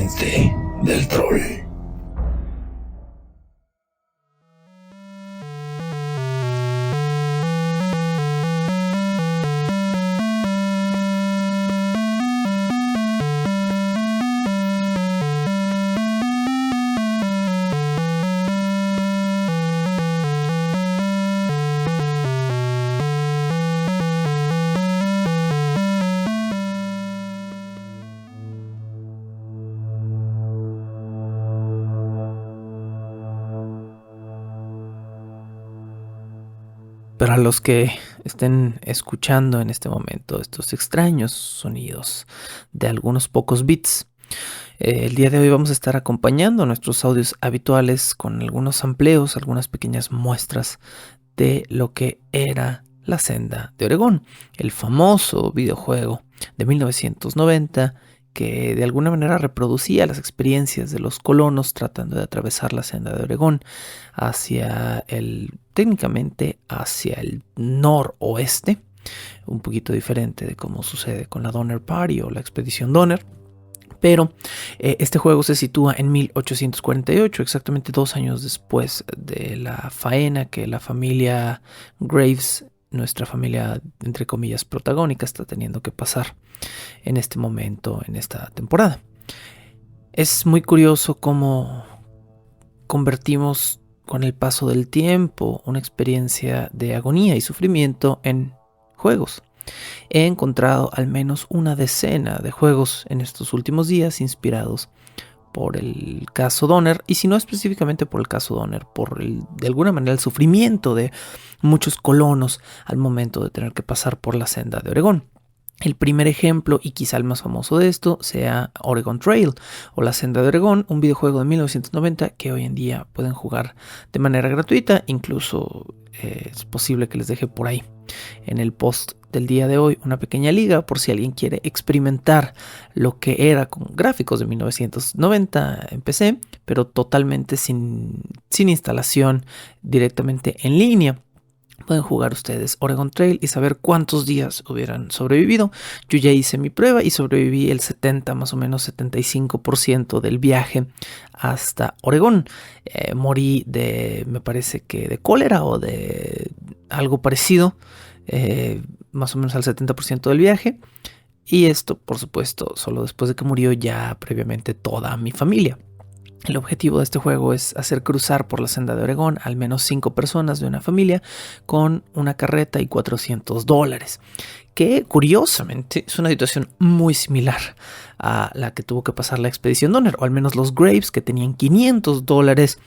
puente del troll. Para los que estén escuchando en este momento estos extraños sonidos de algunos pocos bits, el día de hoy vamos a estar acompañando nuestros audios habituales con algunos sampleos, algunas pequeñas muestras de lo que era La Senda de Oregón, el famoso videojuego de 1990 que de alguna manera reproducía las experiencias de los colonos tratando de atravesar la Senda de Oregón técnicamente hacia el noroeste, un poquito diferente de cómo sucede con la Donner Party o la expedición Donner. Pero este juego se sitúa en 1848, exactamente 2 años después de la faena que la familia Graves, nuestra familia entre comillas protagónica, está teniendo que pasar en este momento, en esta temporada. Es muy curioso cómo convertimos con el paso del tiempo una experiencia de agonía y sufrimiento en juegos. He encontrado al menos una decena de juegos en estos últimos días inspirados por el caso Donner, y si no específicamente por el caso Donner, de alguna manera el sufrimiento de muchos colonos al momento de tener que pasar por la Senda de Oregón. El primer ejemplo, y quizá el más famoso de esto, sea Oregon Trail o La Senda de Oregón, un videojuego de 1990 que hoy en día pueden jugar de manera gratuita. Incluso es posible que les deje por ahí en el post del día de hoy una pequeña liga por si alguien quiere experimentar lo que era con gráficos de 1990 en PC, pero totalmente sin instalación, directamente en línea. Pueden jugar ustedes Oregon Trail y saber cuántos días hubieran sobrevivido. Yo ya hice mi prueba y sobreviví el 70, más o menos 75% del viaje hasta Oregón. Morí me parece que de cólera o de algo parecido, más o menos al 70% del viaje. Y esto, por supuesto, solo después de que murió ya previamente toda mi familia. El objetivo de este juego es hacer cruzar por la Senda de Oregón al menos 5 personas de una familia con una carreta y $400, que curiosamente es una situación muy similar a la que tuvo que pasar la expedición Donner, o al menos los Graves, que tenían $500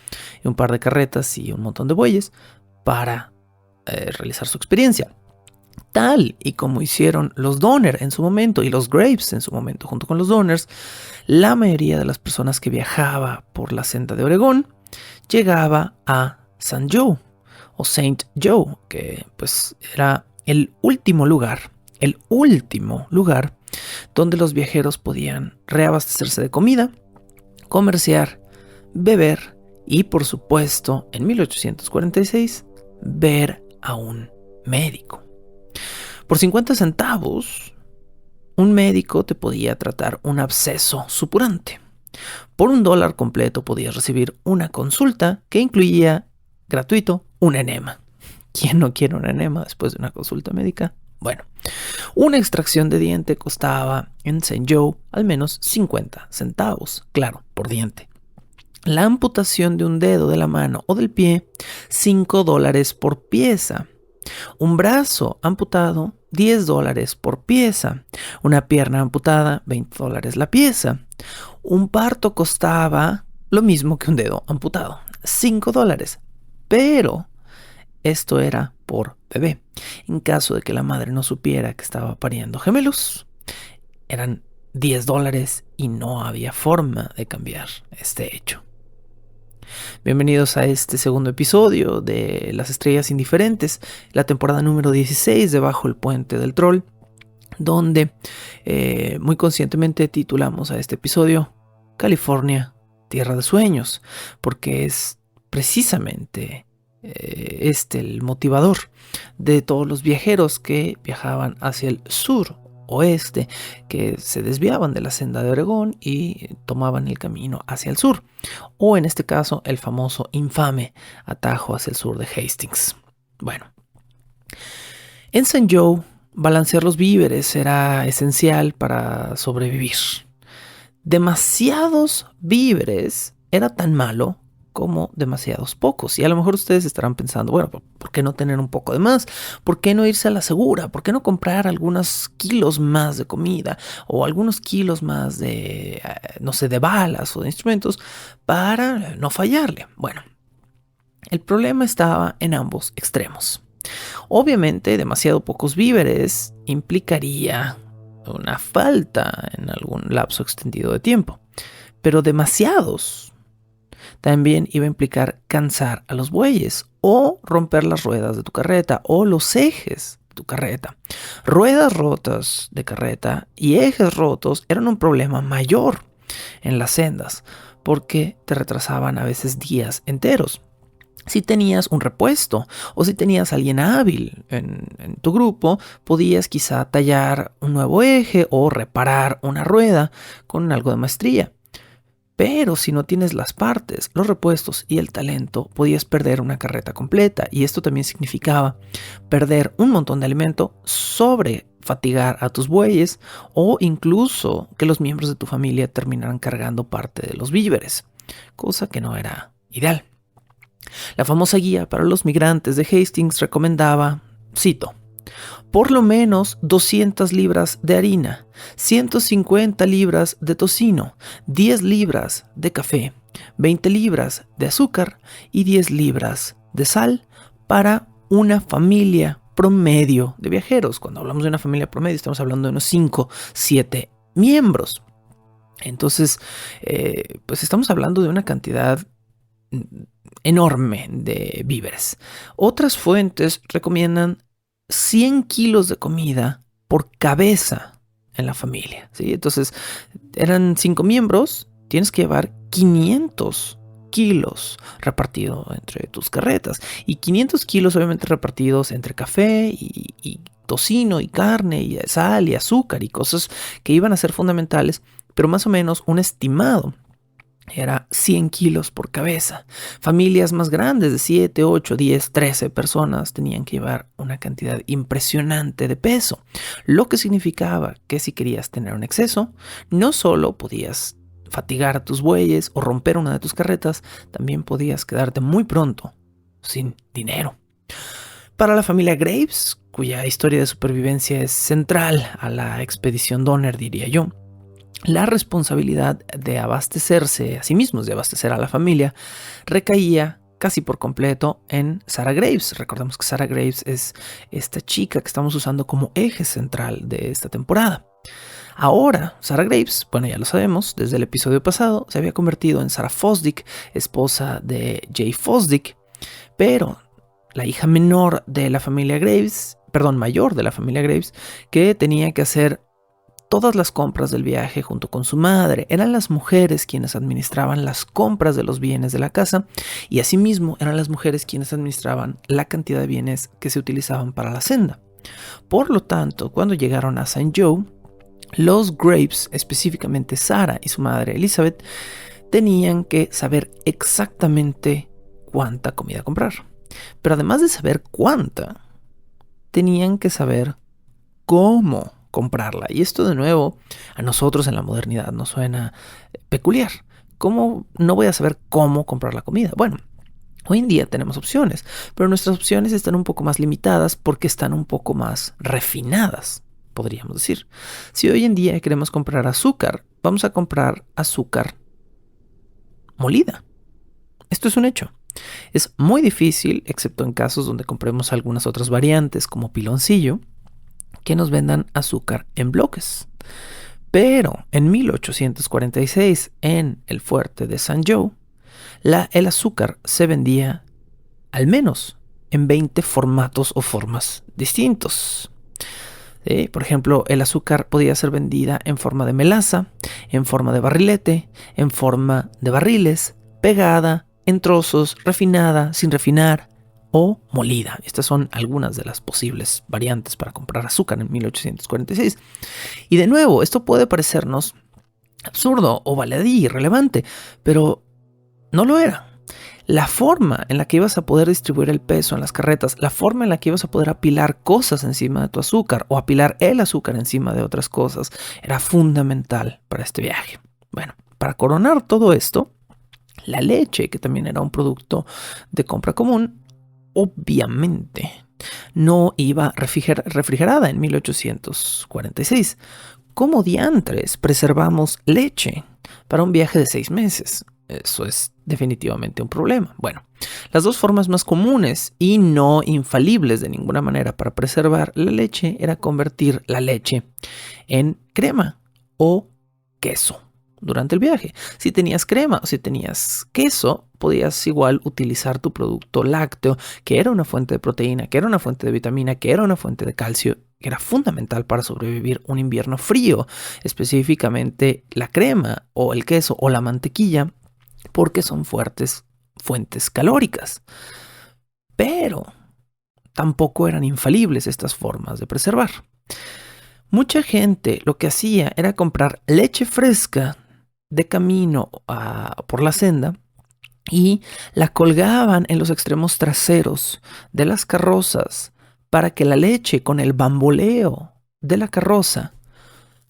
y un par de carretas y un montón de bueyes para realizar su experiencia. Tal y como hicieron los Donner en su momento y los Graves en su momento junto con los Donners, la mayoría de las personas que viajaba por la Senda de Oregón llegaba a St. Joe o Saint Joe, que pues era el último lugar donde los viajeros podían reabastecerse de comida, comerciar, beber y, por supuesto, en 1846, ver a un médico. Por 50 centavos, un médico te podía tratar un absceso supurante. Por $1 completo podías recibir una consulta que incluía, gratuito, un enema. ¿Quién no quiere un enema después de una consulta médica? Bueno, una extracción de diente costaba en St. Joe al menos 50 centavos, claro, por diente. La amputación de un dedo de la mano o del pie, $5 por pieza. Un brazo amputado, $10 por pieza. Una pierna amputada, $20 la pieza. Un parto costaba lo mismo que un dedo amputado, $5. Pero esto era por bebé. En caso de que la madre no supiera que estaba pariendo gemelos, eran $10 y no había forma de cambiar este hecho. Bienvenidos a este segundo episodio de Las Estrellas Indiferentes, la temporada número 16 de Bajo el Puente del Troll, donde muy conscientemente titulamos a este episodio California, Tierra de Sueños, porque es precisamente el motivador de todos los viajeros que viajaban hacia el sur noroeste que se desviaban de la senda de Oregón y tomaban el camino hacia el sur, o en este caso el famoso infame atajo hacia el sur de Hastings. Bueno, en St. Joe, balancear los víveres era esencial para sobrevivir. Demasiados víveres era tan malo como demasiados pocos. Y a lo mejor ustedes estarán pensando, bueno, ¿por qué no tener un poco de más? ¿Por qué no irse a la segura? ¿Por qué no comprar algunos kilos más de comida o algunos kilos más de, no sé, de balas o de instrumentos para no fallarle? Bueno, el problema estaba en ambos extremos. Obviamente, demasiado pocos víveres implicaría una falta en algún lapso extendido de tiempo, pero demasiados también iba a implicar cansar a los bueyes o romper las ruedas de tu carreta o los ejes de tu carreta. Ruedas rotas de carreta y ejes rotos eran un problema mayor en las sendas porque te retrasaban a veces días enteros. Si tenías un repuesto o si tenías a alguien hábil en tu grupo, podías quizá tallar un nuevo eje o reparar una rueda con algo de maestría. Pero si no tienes las partes, los repuestos y el talento, podías perder una carreta completa. Y esto también significaba perder un montón de alimento, sobrefatigar a tus bueyes o incluso que los miembros de tu familia terminaran cargando parte de los víveres, cosa que no era ideal. La famosa guía para los migrantes de Hastings recomendaba, cito, por lo menos 200 libras de harina, 150 libras de tocino, 10 libras de café, 20 libras de azúcar y 10 libras de sal para una familia promedio de viajeros. Cuando hablamos de una familia promedio estamos hablando de unos 5, 7 miembros. Entonces, pues estamos hablando de una cantidad enorme de víveres. Otras fuentes recomiendan 100 kilos de comida por cabeza en la familia, ¿sí? Entonces, eran 5 miembros, tienes que llevar 500 kilos repartidos entre tus carretas. Y 500 kilos obviamente repartidos entre café y tocino y carne y sal y azúcar y cosas que iban a ser fundamentales, pero más o menos un estimado era 100 kilos por cabeza. Familias más grandes de 7, 8, 10, 13 personas tenían que llevar una cantidad impresionante de peso, lo que significaba que si querías tener un exceso, no solo podías fatigar a tus bueyes o romper una de tus carretas, también podías quedarte muy pronto sin dinero. Para la familia Graves, cuya historia de supervivencia es central a la expedición Donner, diría yo, la responsabilidad de abastecerse a sí mismos, de abastecer a la familia, recaía casi por completo en Sarah Graves. Recordemos que Sarah Graves es esta chica que estamos usando como eje central de esta temporada. Ahora, Sarah Graves, bueno, ya lo sabemos, desde el episodio pasado, se había convertido en Sarah Fosdick, esposa de Jay Fosdick, pero la hija menor de la familia Graves, mayor de la familia Graves, que tenía que hacer todas las compras del viaje junto con su madre. Eran las mujeres quienes administraban las compras de los bienes de la casa y asimismo eran las mujeres quienes administraban la cantidad de bienes que se utilizaban para la senda. Por lo tanto, cuando llegaron a St. Joe, los Graves, específicamente Sarah y su madre Elizabeth, tenían que saber exactamente cuánta comida comprar. Pero además de saber cuánta, tenían que saber cómo comprarla. Y esto de nuevo a nosotros en la modernidad nos suena peculiar. ¿Cómo no voy a saber cómo comprar la comida? Bueno, hoy en día tenemos opciones, pero nuestras opciones están un poco más limitadas porque están un poco más refinadas, podríamos decir. Si hoy en día queremos comprar azúcar, vamos a comprar azúcar molida. Esto es un hecho. Es muy difícil, excepto en casos donde compremos algunas otras variantes como piloncillo, que nos vendan azúcar en bloques. Pero en 1846, en el fuerte de St. Joe, el azúcar se vendía al menos en 20 formatos o formas distintos. Por ejemplo, el azúcar podía ser vendida en forma de melaza, en forma de barrilete, en forma de barriles, pegada, en trozos, refinada, sin refinar, o molida. Estas son algunas de las posibles variantes para comprar azúcar en 1846. Y de nuevo, esto puede parecernos absurdo o baladí, irrelevante, pero no lo era. La forma en la que ibas a poder distribuir el peso en las carretas, la forma en la que ibas a poder apilar cosas encima de tu azúcar o apilar el azúcar encima de otras cosas era fundamental para este viaje. Bueno, para coronar todo esto, la leche, que también era un producto de compra común, obviamente no iba refrigerada en 1846. ¿Cómo diantres preservamos leche para un viaje de 6 meses? Eso es definitivamente un problema. Bueno, las dos formas más comunes y no infalibles de ninguna manera para preservar la leche era convertir la leche en crema o queso durante el viaje. Si tenías crema o si tenías queso, podías igual utilizar tu producto lácteo, que era una fuente de proteína, que era una fuente de vitamina, que era una fuente de calcio, que era fundamental para sobrevivir un invierno frío, específicamente la crema o el queso o la mantequilla, porque son fuertes fuentes calóricas. Pero tampoco eran infalibles estas formas de preservar. Mucha gente lo que hacía era comprar leche fresca de camino por la senda y la colgaban en los extremos traseros de las carrozas para que la leche, con el bamboleo de la carroza,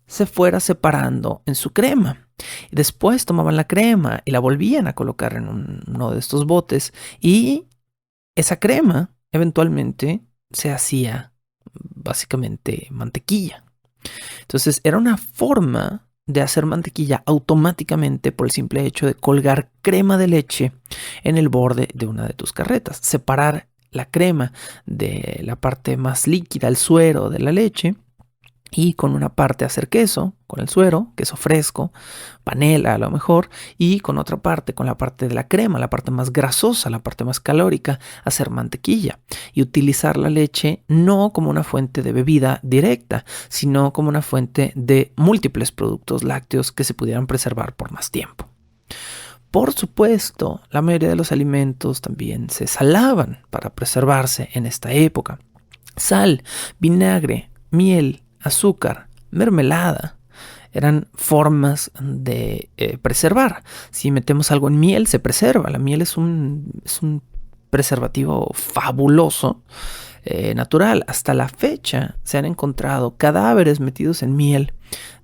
se fuera separando en su crema. Y después tomaban la crema y la volvían a colocar en uno de estos botes y esa crema eventualmente se hacía básicamente mantequilla. Entonces era una forma de hacer mantequilla automáticamente por el simple hecho de colgar crema de leche en el borde de una de tus carretas. Separar la crema de la parte más líquida, el suero de la leche, y con una parte hacer queso, con el suero, queso fresco, panela a lo mejor, y con otra parte, con la parte de la crema, la parte más grasosa, la parte más calórica, hacer mantequilla y utilizar la leche no como una fuente de bebida directa, sino como una fuente de múltiples productos lácteos que se pudieran preservar por más tiempo. Por supuesto, la mayoría de los alimentos también se salaban para preservarse en esta época. Sal, vinagre, miel, azúcar, mermelada, eran formas de preservar. Si metemos algo en miel, se preserva. La miel es un preservativo fabuloso, natural. Hasta la fecha se han encontrado cadáveres metidos en miel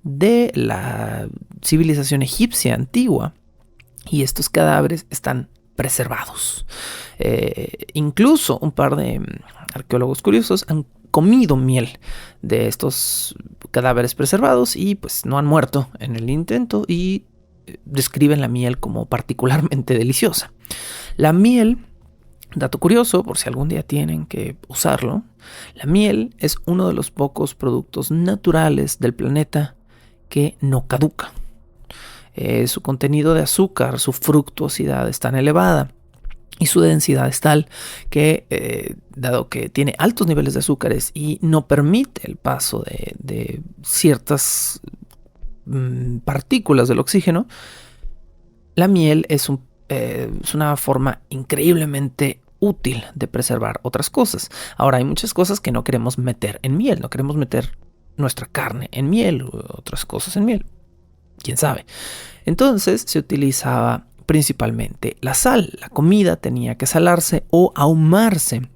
de la civilización egipcia antigua y estos cadáveres están preservados. Incluso un par de arqueólogos curiosos han comido miel de estos cadáveres preservados y pues no han muerto en el intento y describen la miel como particularmente deliciosa. La miel, dato curioso por si algún día tienen que usarlo, la miel es uno de los pocos productos naturales del planeta que no caduca. Su contenido de azúcar, su fructuosidad es tan elevada y su densidad es tal que, dado que tiene altos niveles de azúcares y no permite el paso de ciertas partículas del oxígeno, la miel es una forma increíblemente útil de preservar otras cosas. Ahora, hay muchas cosas que no queremos meter en miel, no queremos meter nuestra carne en miel u otras cosas en miel. ¿Quién sabe? Entonces se utilizaba principalmente la sal. La comida tenía que salarse o ahumarse.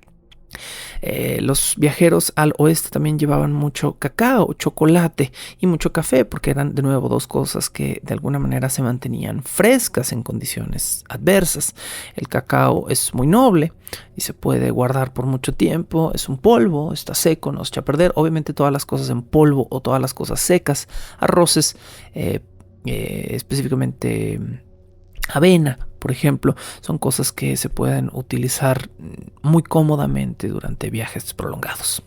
Los viajeros al oeste también llevaban mucho cacao, chocolate y mucho café porque eran de nuevo dos cosas que de alguna manera se mantenían frescas en condiciones adversas. El cacao es muy noble y se puede guardar por mucho tiempo. Es un polvo, está seco, no se echa a perder. Obviamente todas las cosas en polvo o todas las cosas secas, arroces, específicamente avena, por ejemplo, son cosas que se pueden utilizar muy cómodamente durante viajes prolongados.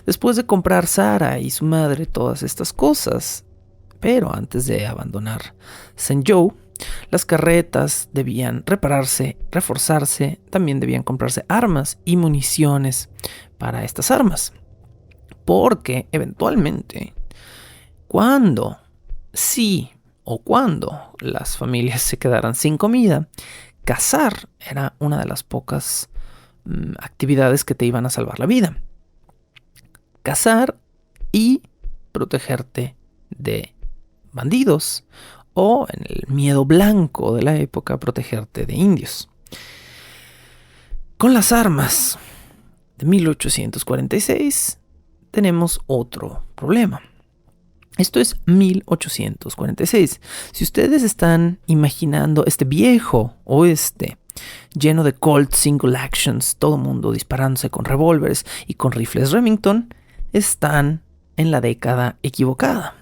Después de comprar Sara y su madre todas estas cosas, pero antes de abandonar Zhengzhou, las carretas debían repararse, reforzarse, también debían comprarse armas y municiones para estas armas. Porque eventualmente, cuando las familias se quedaran sin comida, cazar era una de las pocas actividades que te iban a salvar la vida: cazar y protegerte de bandidos, o en el miedo blanco de la época, protegerte de indios. Con las armas de 1846 tenemos otro problema. Esto es 1846. Si ustedes están imaginando este viejo oeste lleno de Colt single actions, todo mundo disparándose con revólveres y con rifles Remington, están en la década equivocada.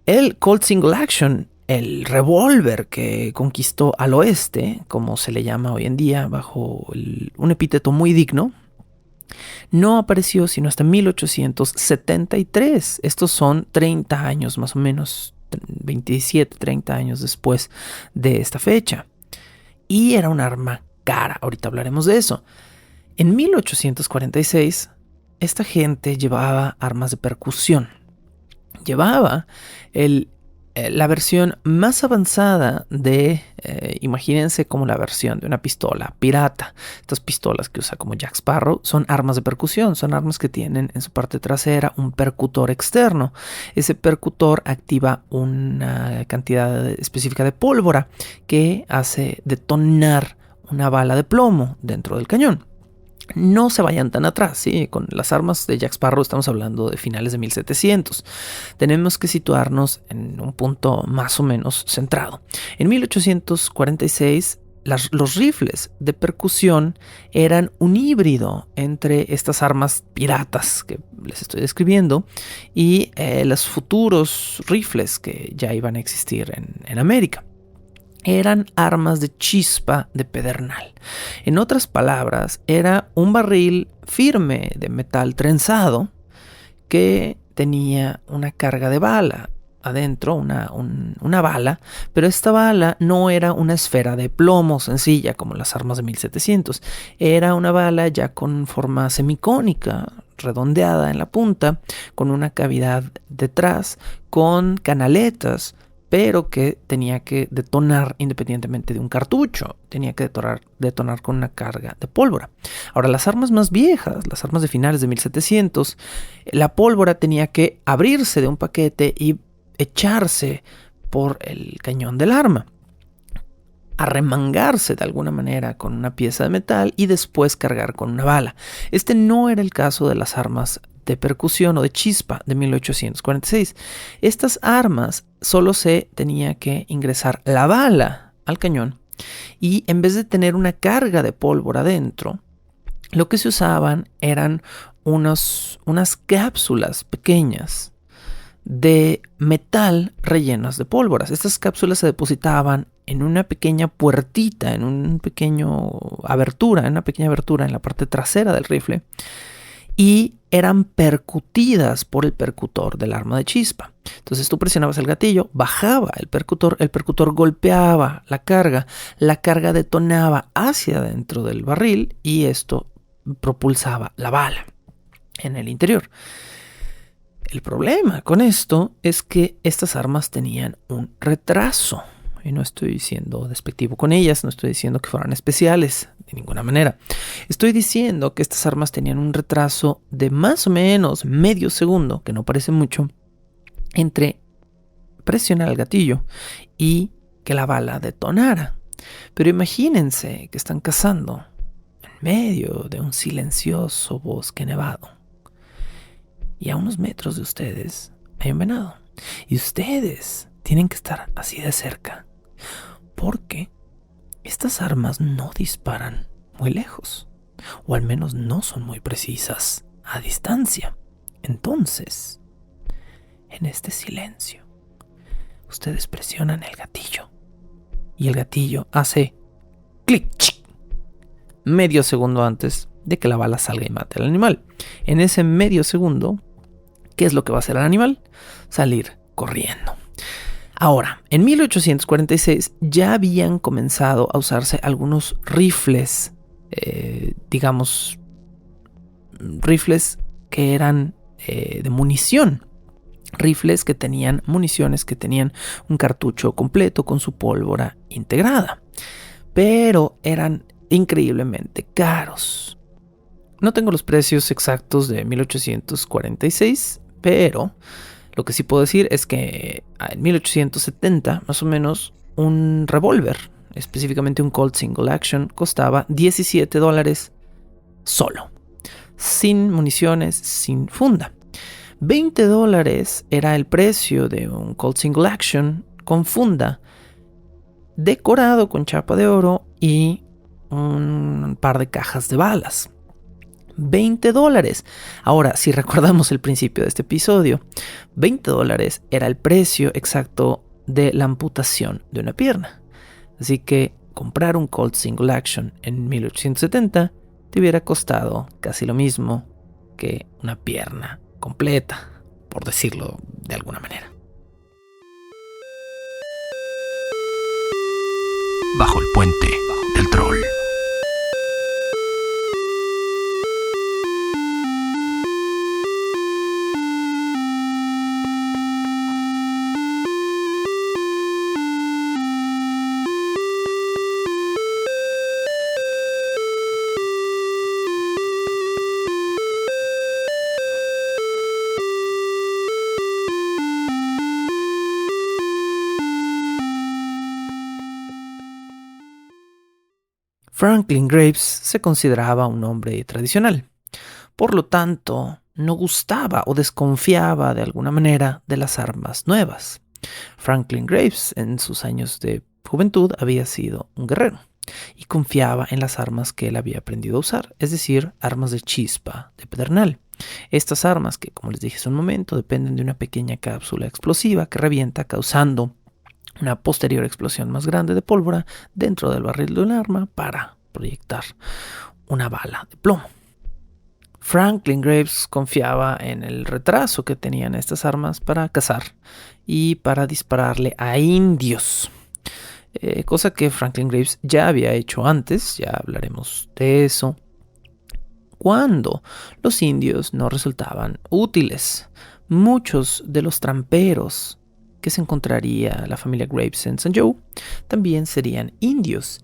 El Colt single action, el revólver que conquistó al oeste, como se le llama hoy en día bajo un epíteto muy digno, no apareció sino hasta 1873. Estos son 30 años más o menos, 27, 30 años después de esta fecha. Y era un arma cara, ahorita hablaremos de eso. En 1846, esta gente llevaba armas de percusión. Llevaba la versión más avanzada de, imagínense como la versión de una pistola pirata. Estas pistolas que usa como Jack Sparrow son armas de percusión, son armas que tienen en su parte trasera un percutor externo. Ese percutor activa una cantidad específica de pólvora que hace detonar una bala de plomo dentro del cañón. No se vayan tan atrás, ¿sí? Con las armas de Jack Sparrow estamos hablando de finales de 1700. Tenemos que situarnos en un punto más o menos centrado. En 1846, los rifles de percusión eran un híbrido entre estas armas piratas que les estoy describiendo y los futuros rifles que ya iban a existir en América. Eran armas de chispa de pedernal. En otras palabras, era un barril firme de metal trenzado que tenía una carga de bala adentro, una bala, pero esta bala no era una esfera de plomo sencilla como las armas de 1700. Era una bala ya con forma semicónica, redondeada en la punta, con una cavidad detrás, con canaletas, pero que tenía que detonar independientemente de un cartucho. Tenía que detonar con una carga de pólvora. Ahora, las armas más viejas, las armas de finales de 1700, la pólvora tenía que abrirse de un paquete y echarse por el cañón del arma, arremangarse de alguna manera con una pieza de metal y después cargar con una bala. Este no era el caso de las armas de percusión o de chispa de 1846. Estas armas solo se tenía que ingresar la bala al cañón y en vez de tener una carga de pólvora dentro, lo que se usaban eran unas cápsulas pequeñas de metal rellenas de pólvoras. Estas cápsulas se depositaban en una pequeña puertita, en una pequeña abertura en la parte trasera del rifle, y eran percutidas por el percutor del arma de chispa. Entonces tú presionabas el gatillo, bajaba el percutor golpeaba la carga detonaba hacia adentro del barril y esto propulsaba la bala en el interior. El problema con esto es que estas armas tenían un retraso. Y no estoy siendo despectivo con ellas, no estoy diciendo que fueran especiales, de ninguna manera. Estoy diciendo que estas armas tenían un retraso de más o menos medio segundo, que no parece mucho, entre presionar el gatillo y que la bala detonara. Pero imagínense que están cazando en medio de un silencioso bosque nevado. Y a unos metros de ustedes hay un venado. Y ustedes tienen que estar así de cerca, porque estas armas no disparan muy lejos, o al menos no son muy precisas a distancia. Entonces, en este silencio, ustedes presionan el gatillo y el gatillo hace clic, chic, medio segundo antes de que la bala salga y mate al animal. En ese medio segundo, ¿qué es lo que va a hacer el animal? Salir corriendo. Ahora, en 1846 ya habían comenzado a usarse algunos rifles, rifles que eran de munición. Rifles que tenían municiones, que tenían un cartucho completo con su pólvora integrada. Pero eran increíblemente caros. No tengo los precios exactos de 1846, pero lo que sí puedo decir es que en 1870, más o menos, un revólver, específicamente un Colt Single Action, costaba $17 solo, sin municiones, sin funda. $20 era el precio de un Colt Single Action con funda, decorado con chapa de oro y un par de cajas de balas. $20. Ahora, si recordamos el principio de este episodio, $20 era el precio exacto de la amputación de una pierna. Así que comprar un Colt Single Action en 1870 te hubiera costado casi lo mismo que una pierna completa, por decirlo de alguna manera. Bajo el puente del troll. Franklin Graves se consideraba un hombre tradicional. Por lo tanto, no gustaba o desconfiaba de alguna manera de las armas nuevas. Franklin Graves, en sus años de juventud, había sido un guerrero y confiaba en las armas que él había aprendido a usar, es decir, armas de chispa, de pedernal. Estas armas que, como les dije hace un momento, dependen de una pequeña cápsula explosiva que revienta causando una posterior explosión más grande de pólvora dentro del barril de un arma para proyectar una bala de plomo. Franklin Graves confiaba en el retraso que tenían estas armas para cazar y para dispararle a indios, cosa que Franklin Graves ya había hecho antes, ya hablaremos de eso, cuando los indios no resultaban útiles. Muchos de los tramperos que se encontraría la familia Graves en St. Joe también serían indios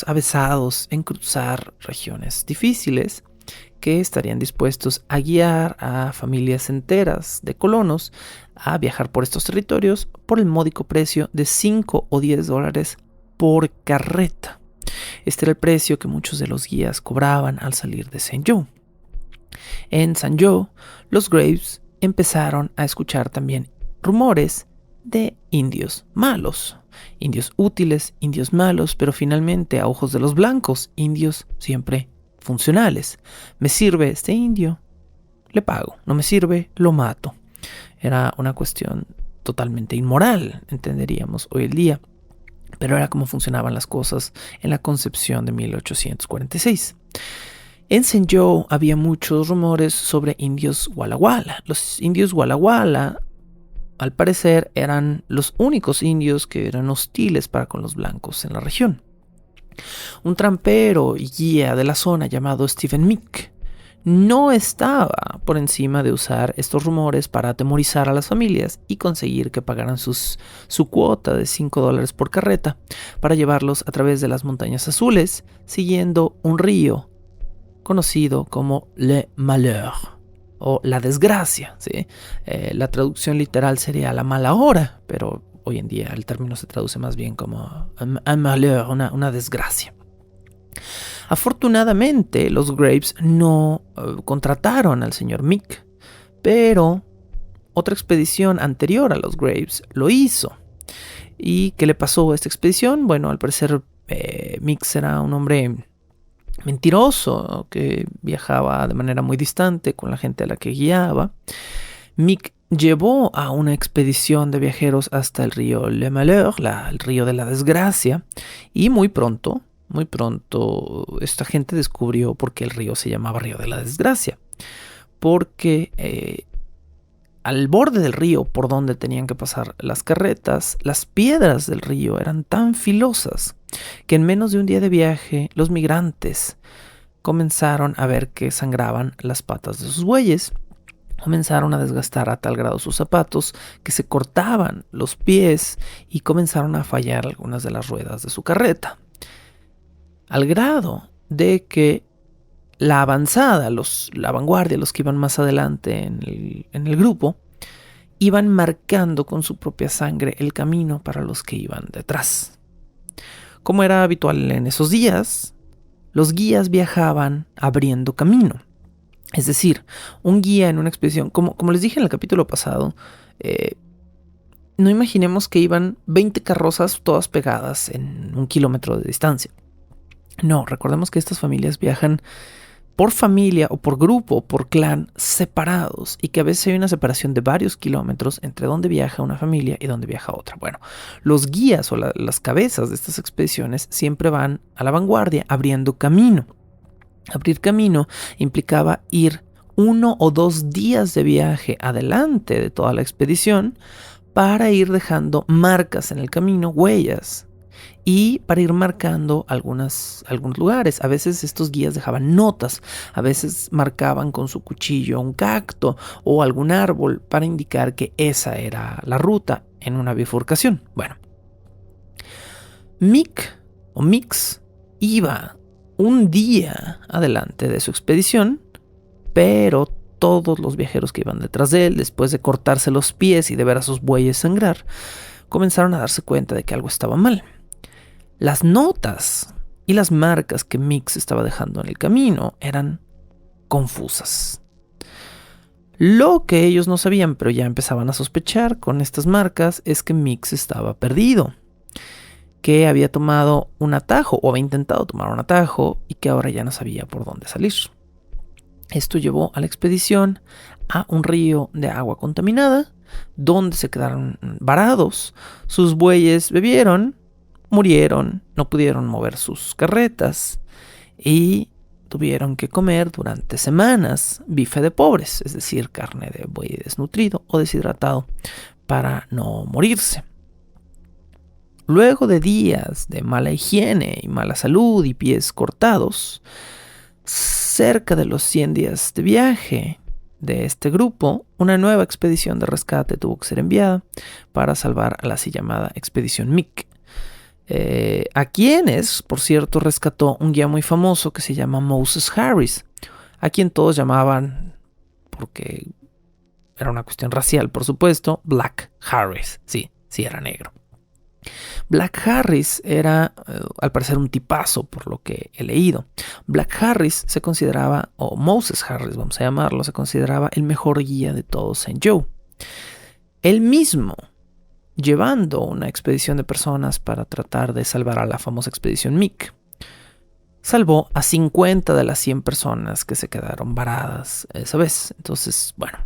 avesados en cruzar regiones difíciles, que estarían dispuestos a guiar a familias enteras de colonos a viajar por estos territorios por el módico precio de $5 o $10 por carreta. Este era el precio que muchos de los guías cobraban al salir de St. Joe. En St. Joe, los Graves empezaron a escuchar también rumores de indios malos, indios útiles, indios malos, pero finalmente a ojos de los blancos, indios siempre funcionales. Me sirve este indio, le pago. No me sirve, lo mato. Era una cuestión totalmente inmoral, entenderíamos hoy en día, pero era como funcionaban las cosas en la concepción de 1846. En St. Joe había muchos rumores sobre indios Walla Walla. Los indios Walla Walla, al parecer, eran los únicos indios que eran hostiles para con los blancos en la región. Un trampero y guía de la zona llamado Stephen Meek no estaba por encima de usar estos rumores para atemorizar a las familias y conseguir que pagaran su cuota de $5 por carreta para llevarlos a través de las montañas azules, siguiendo un río conocido como Le Malheur, o la desgracia, ¿sí? La traducción literal sería la mala hora, pero hoy en día el término se traduce más bien como un malheur, una desgracia. Afortunadamente, los Graves no contrataron al señor Meek, pero otra expedición anterior a los Graves lo hizo. ¿Y qué le pasó a esta expedición? Bueno, al parecer Meek era un hombre mentiroso que viajaba de manera muy distante con la gente a la que guiaba. Meek llevó a una expedición de viajeros hasta el río Le Malheur, el río de la desgracia, y muy pronto esta gente descubrió por qué el río se llamaba Río de la Desgracia. Porque al borde del río por donde tenían que pasar las carretas, las piedras del río eran tan filosas que en menos de un día de viaje los migrantes comenzaron a ver que sangraban las patas de sus bueyes. Comenzaron a desgastar a tal grado sus zapatos que se cortaban los pies y comenzaron a fallar algunas de las ruedas de su carreta. al grado de que la avanzada, la vanguardia, los que iban más adelante en el grupo, iban marcando con su propia sangre el camino para los que iban detrás. Como era habitual en esos días, los guías viajaban abriendo camino. Es decir, un guía en una expedición, como les dije en el capítulo pasado, no imaginemos que iban 20 carrozas todas pegadas en 1 kilómetro de distancia. No, recordemos que estas familias viajan por familia o por grupo o por clan separados, y que a veces hay una separación de varios kilómetros entre donde viaja una familia y donde viaja otra. Bueno, los guías o las cabezas de estas expediciones siempre van a la vanguardia abriendo camino. Abrir camino implicaba ir 1 o 2 días de viaje adelante de toda la expedición para ir dejando marcas en el camino, huellas, y para ir marcando algunos lugares. A veces estos guías dejaban notas, a veces marcaban con su cuchillo un cacto o algún árbol para indicar que esa era la ruta en una bifurcación. Bueno, Mix iba un día adelante de su expedición, pero todos los viajeros que iban detrás de él, después de cortarse los pies y de ver a sus bueyes sangrar, comenzaron a darse cuenta de que algo estaba mal. Las notas y las marcas que Mix estaba dejando en el camino eran confusas. Lo que ellos no sabían, pero ya empezaban a sospechar con estas marcas, es que Mix estaba perdido, que había tomado un atajo o había intentado tomar un atajo y que ahora ya no sabía por dónde salir. Esto llevó a la expedición a un río de agua contaminada, donde se quedaron varados. Sus bueyes bebieron, murieron, no pudieron mover sus carretas y tuvieron que comer durante semanas bife de pobres, es decir, carne de buey desnutrido o deshidratado, para no morirse. Luego de días de mala higiene y mala salud y pies cortados, cerca de los 100 días de viaje de este grupo, una nueva expedición de rescate tuvo que ser enviada para salvar a la así llamada Expedición Mick. A quienes, por cierto, rescató un guía muy famoso que se llama Moses Harris, a quien todos llamaban, porque era una cuestión racial, por supuesto, Black Harris. Sí, era negro. Black Harris era, al parecer, un tipazo, por lo que he leído. Black Harris se consideraba, o Moses Harris, vamos a llamarlo, se consideraba el mejor guía de todo St. Joe. Él mismo, llevando una expedición de personas para tratar de salvar a la famosa expedición Mick, salvó a 50 de las 100 personas que se quedaron varadas esa vez. Entonces, bueno,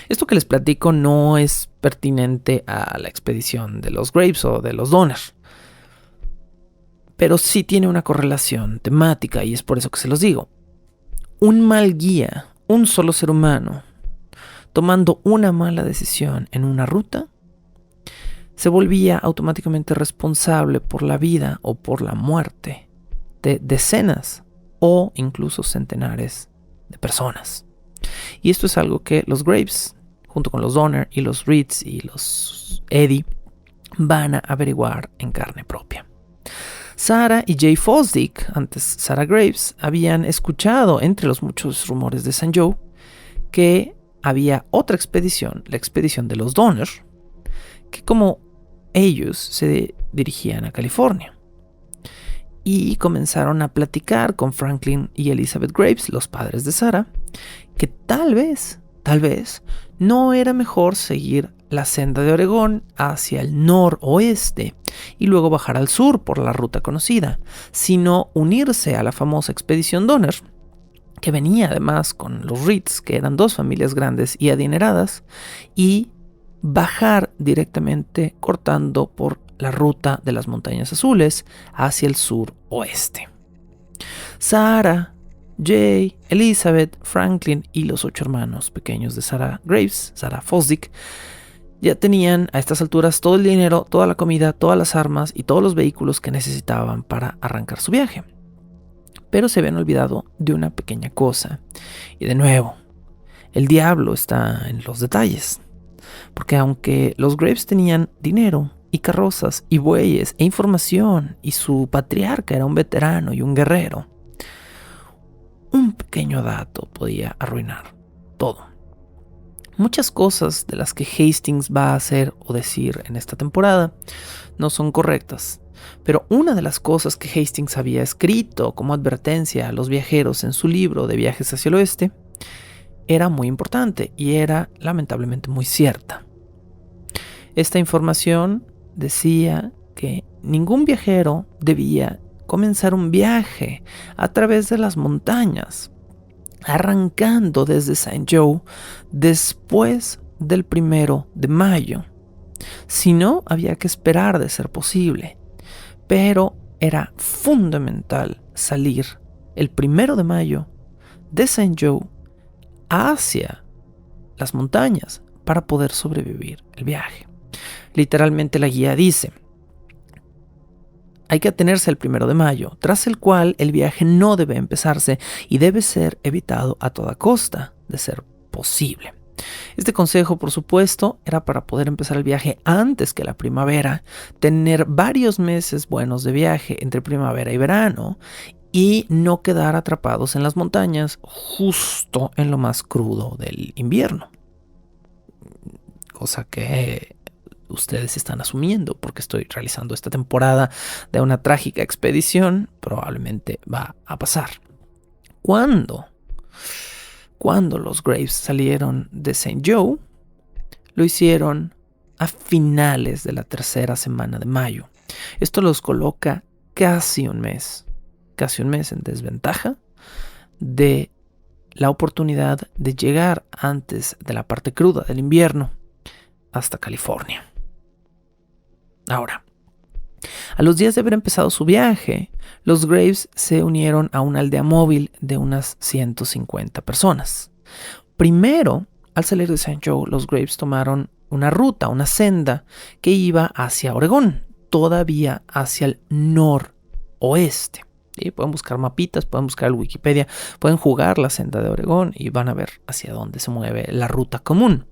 esto que les platico no es pertinente a la expedición de los Graves o de los Donner, pero sí tiene una correlación temática, y es por eso que se los digo. Un mal guía, un solo ser humano, tomando una mala decisión en una ruta, se volvía automáticamente responsable por la vida o por la muerte de decenas o incluso centenares de personas. Y esto es algo que los Graves, junto con los Donner y los Reeds y los Eddy, van a averiguar en carne propia. Sarah y Jay Fosdick, antes Sarah Graves, habían escuchado, entre los muchos rumores de St. Joe, que había otra expedición, la expedición de los Donner, que como ellos se dirigían a California. Y comenzaron a platicar con Franklin y Elizabeth Graves, los padres de Sarah, que tal vez, no era mejor seguir la senda de Oregón hacia el noroeste y luego bajar al sur por la ruta conocida, sino unirse a la famosa expedición Donner, que venía además con los Reeds, que eran 2 familias grandes y adineradas, y bajar directamente cortando por la ruta de las Montañas Azules hacia el suroeste. Sarah, Jay, Elizabeth, Franklin y los 8 hermanos pequeños de Sarah Graves, Sarah Fosdick, ya tenían a estas alturas todo el dinero, toda la comida, todas las armas y todos los vehículos que necesitaban para arrancar su viaje. Pero se habían olvidado de una pequeña cosa. Y de nuevo, el diablo está en los detalles. Porque aunque los Graves tenían dinero y carrozas y bueyes e información, y su patriarca era un veterano y un guerrero. Un pequeño dato podía arruinar todo. Muchas cosas de las que Hastings va a hacer o decir en esta temporada no son correctas, pero una de las cosas que Hastings había escrito como advertencia a los viajeros en su libro de Viajes hacia el Oeste era muy importante y era lamentablemente muy cierta. Esta información decía que ningún viajero debía comenzar un viaje a través de las montañas, arrancando desde St. Joe después del 1 de mayo. Si no, había que esperar de ser posible, pero era fundamental salir el 1 de mayo de St. Joe hacia las montañas para poder sobrevivir el viaje. Literalmente la guía dice: hay que atenerse al 1 de mayo, tras el cual el viaje no debe empezarse y debe ser evitado a toda costa, de ser posible. Este consejo, por supuesto, era para poder empezar el viaje antes que la primavera, tener varios meses buenos de viaje entre primavera y verano y no quedar atrapados en las montañas justo en lo más crudo del invierno. Cosa que ustedes están asumiendo porque estoy realizando esta temporada de una trágica expedición, probablemente va a pasar. Cuando los Graves salieron de St. Joe, lo hicieron a finales de la tercera semana de mayo. Esto los coloca casi un mes en desventaja de la oportunidad de llegar antes de la parte cruda del invierno hasta California. Ahora, a los días de haber empezado su viaje, los Graves se unieron a una aldea móvil de unas 150 personas. Primero, al salir de St. Joe, los Graves tomaron una ruta, una senda que iba hacia Oregón, todavía hacia el noroeste. ¿Sí? Pueden buscar mapitas, pueden buscar el Wikipedia, pueden jugar la senda de Oregón y van a ver hacia dónde se mueve la ruta común,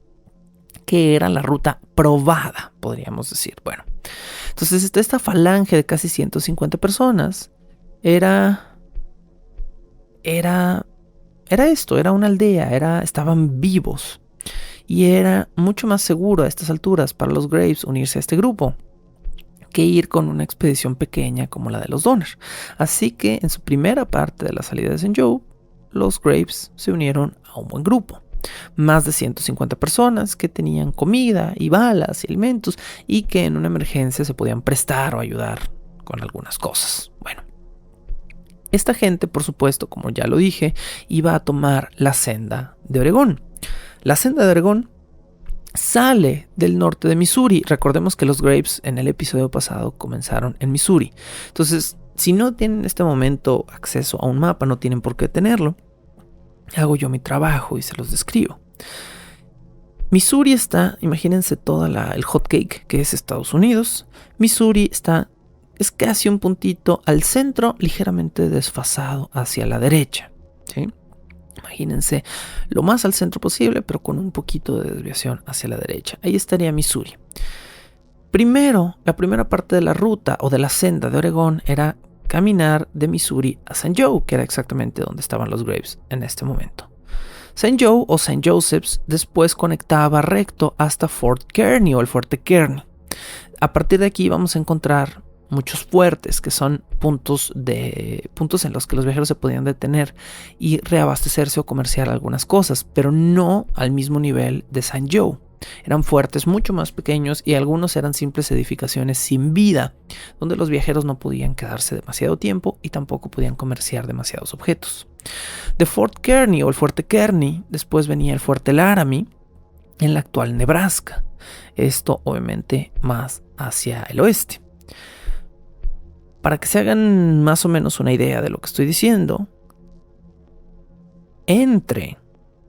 que era la ruta probada, podríamos decir. Bueno, entonces esta falange de casi 150 personas era una aldea, estaban vivos y era mucho más seguro a estas alturas para los Graves unirse a este grupo que ir con una expedición pequeña como la de los Donner. Así que en su primera parte de la salida de St. Joe, los Graves se unieron a un buen grupo. Más de 150 personas que tenían comida y balas y alimentos y que en una emergencia se podían prestar o ayudar con algunas cosas. Bueno, esta gente, por supuesto, como ya lo dije, iba a tomar la senda de Oregón. La senda de Oregón sale del norte de Missouri. Recordemos que los Graves en el episodio pasado comenzaron en Missouri. Entonces, si no tienen en este momento acceso a un mapa, no tienen por qué tenerlo. Hago yo mi trabajo y se los describo. Missouri está, imagínense toda el hot cake que es Estados Unidos. Missouri es casi un puntito al centro, ligeramente desfasado hacia la derecha, ¿sí? Imagínense lo más al centro posible, pero con un poquito de desviación hacia la derecha. Ahí estaría Missouri. Primero, la primera parte de la ruta o de la senda de Oregón era caminar de Missouri a St. Joe, que era exactamente donde estaban los Graves en este momento. St. Joe o St. Joseph's después conectaba recto hasta Fort Kearny o el Fuerte Kearny. A partir de aquí vamos a encontrar muchos fuertes, que son puntos en los que los viajeros se podían detener y reabastecerse o comerciar algunas cosas, pero no al mismo nivel de St. Joe. Eran fuertes mucho más pequeños y algunos eran simples edificaciones sin vida, donde los viajeros no podían quedarse demasiado tiempo y tampoco podían comerciar demasiados objetos. De Fort Kearny o el Fuerte Kearny, después venía el Fuerte Laramie en la actual Nebraska. Esto obviamente más hacia el oeste. Para que se hagan más o menos una idea de lo que estoy diciendo, entre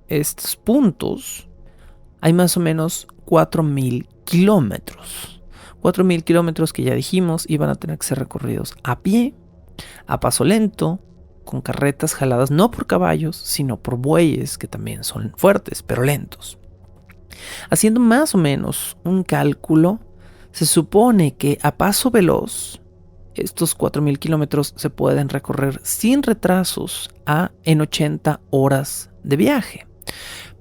estos puntos hay más o menos 4,000 kilómetros. 4,000 kilómetros que ya dijimos iban a tener que ser recorridos a pie, a paso lento, con carretas jaladas no por caballos, sino por bueyes que también son fuertes, pero lentos. Haciendo más o menos un cálculo, Se supone que a paso veloz, estos 4.000 kilómetros se pueden recorrer sin retrasos en 80 horas de viaje.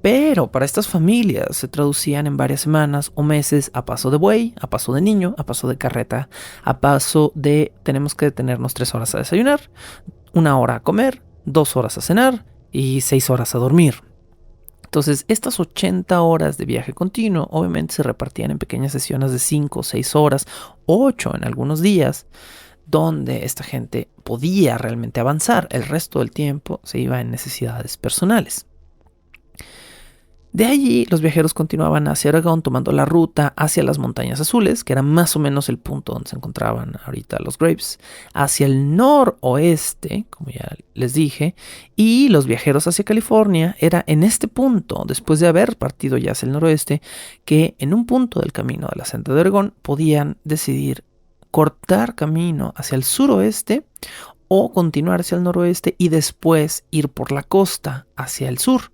Pero para estas familias se traducían en varias semanas o meses a paso de buey, a paso de niño, a paso de carreta, a paso de tenemos que detenernos 3 horas a desayunar, 1 hora a comer, 2 horas a cenar y 6 horas a dormir. Entonces, estas 80 horas de viaje continuo obviamente se repartían en pequeñas sesiones de 5 o 6 horas, 8 en algunos días, donde esta gente podía realmente avanzar. El resto del tiempo se iba en necesidades personales. De allí, los viajeros continuaban hacia Oregón tomando la ruta hacia las Montañas Azules, que era más o menos el punto donde se encontraban ahorita los Graves, hacia el noroeste, como ya les dije, y los viajeros hacia California. Era en este punto, después de haber partido ya hacia el noroeste, que en un punto del camino de la senda de Oregón podían decidir cortar camino hacia el suroeste o continuar hacia el noroeste y después ir por la costa hacia el sur,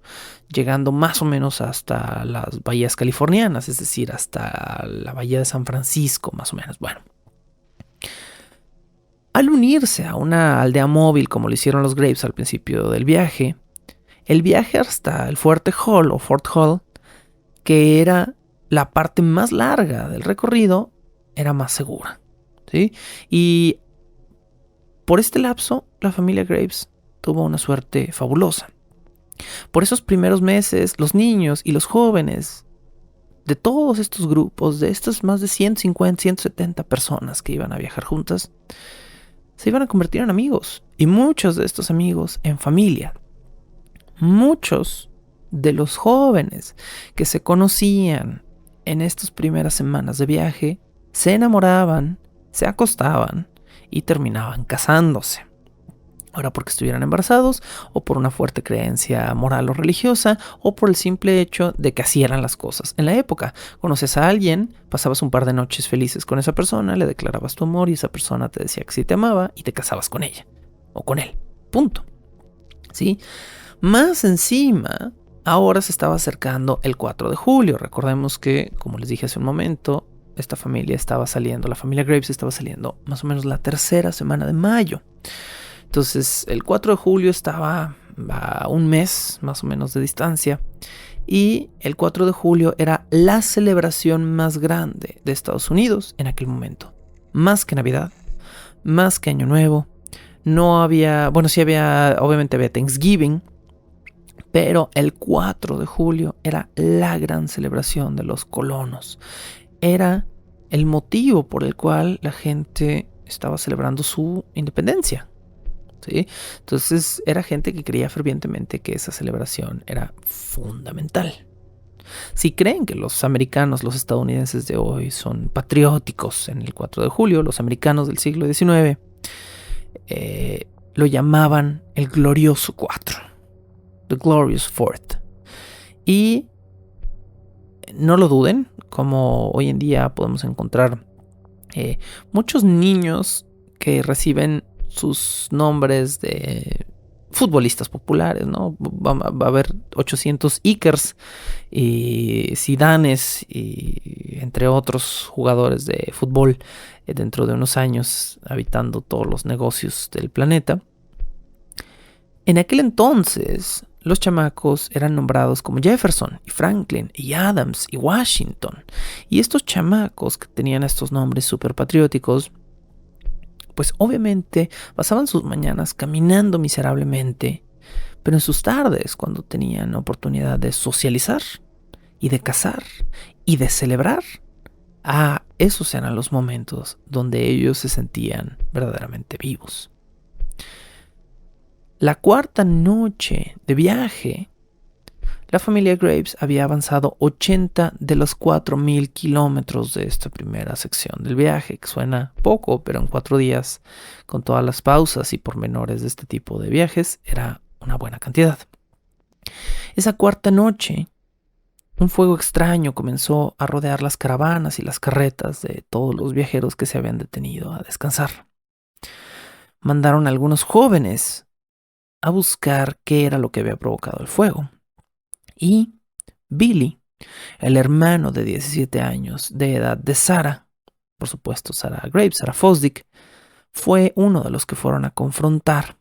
llegando más o menos hasta las bahías californianas, es decir, hasta la bahía de San Francisco, más o menos. Bueno, al unirse a una aldea móvil como lo hicieron los Graves al principio del viaje, el viaje hasta el Fuerte Hall o Fort Hall, que era la parte más larga del recorrido, era más segura, ¿sí? Y por este lapso, la familia Graves tuvo una suerte fabulosa. Por esos primeros meses, los niños y los jóvenes de todos estos grupos, de estas más de 150, 170 personas que iban a viajar juntas, se iban a convertir en amigos. Y muchos de estos amigos en familia. Muchos de los jóvenes que se conocían en estas primeras semanas de viaje se enamoraban, se acostaban y terminaban casándose. Ahora porque estuvieran embarazados, o por una fuerte creencia moral o religiosa, o por el simple hecho de que así eran las cosas. En la época, conoces a alguien, pasabas un par de noches felices con esa persona, le declarabas tu amor y esa persona te decía que sí te amaba y te casabas con ella, o con él, punto. ¿Sí? Más encima, ahora se estaba acercando el 4 de julio. Recordemos que, como les dije hace un momento, esta familia estaba saliendo, la familia Graves estaba saliendo más o menos la tercera semana de mayo. Entonces, el 4 de julio estaba a un mes más o menos de distancia. Y el 4 de julio era la celebración más grande de Estados Unidos en aquel momento. Más que Navidad, más que Año Nuevo. No había, bueno, sí había, obviamente había Thanksgiving. Pero el 4 de julio era la gran celebración de los colonos. Era el motivo por el cual la gente estaba celebrando su independencia. ¿Sí? Entonces era gente que creía fervientemente que esa celebración era fundamental. Si creen que los americanos, los estadounidenses de hoy son patrióticos en el 4 de julio, los americanos del siglo XIX lo llamaban el glorioso 4, the glorious fourth. Y no lo duden, como hoy en día podemos encontrar muchos niños que reciben sus nombres de futbolistas populares, ¿no? Va a haber 800 Ikers y Zidanes y entre otros jugadores de fútbol dentro de unos años habitando todos los negocios del planeta. En aquel entonces, los chamacos eran nombrados como Jefferson y Franklin y Adams y Washington. Y estos chamacos que tenían estos nombres súper patrióticos, pues obviamente pasaban sus mañanas caminando miserablemente, pero en sus tardes, cuando tenían oportunidad de socializar y de cazar y de celebrar, esos eran los momentos donde ellos se sentían verdaderamente vivos. La cuarta noche de viaje, la familia Graves había avanzado 80 de los 4.000 kilómetros de esta primera sección del viaje, que suena poco, pero en 4 días, con todas las pausas y pormenores de este tipo de viajes, era una buena cantidad. Esa cuarta noche, un fuego extraño comenzó a rodear las caravanas y las carretas de todos los viajeros que se habían detenido a descansar. Mandaron a algunos jóvenes a buscar qué era lo que había provocado el fuego. Y Billy, el hermano de 17 años de edad de Sarah, por supuesto Sarah Fosdick, fue uno de los que fueron a confrontar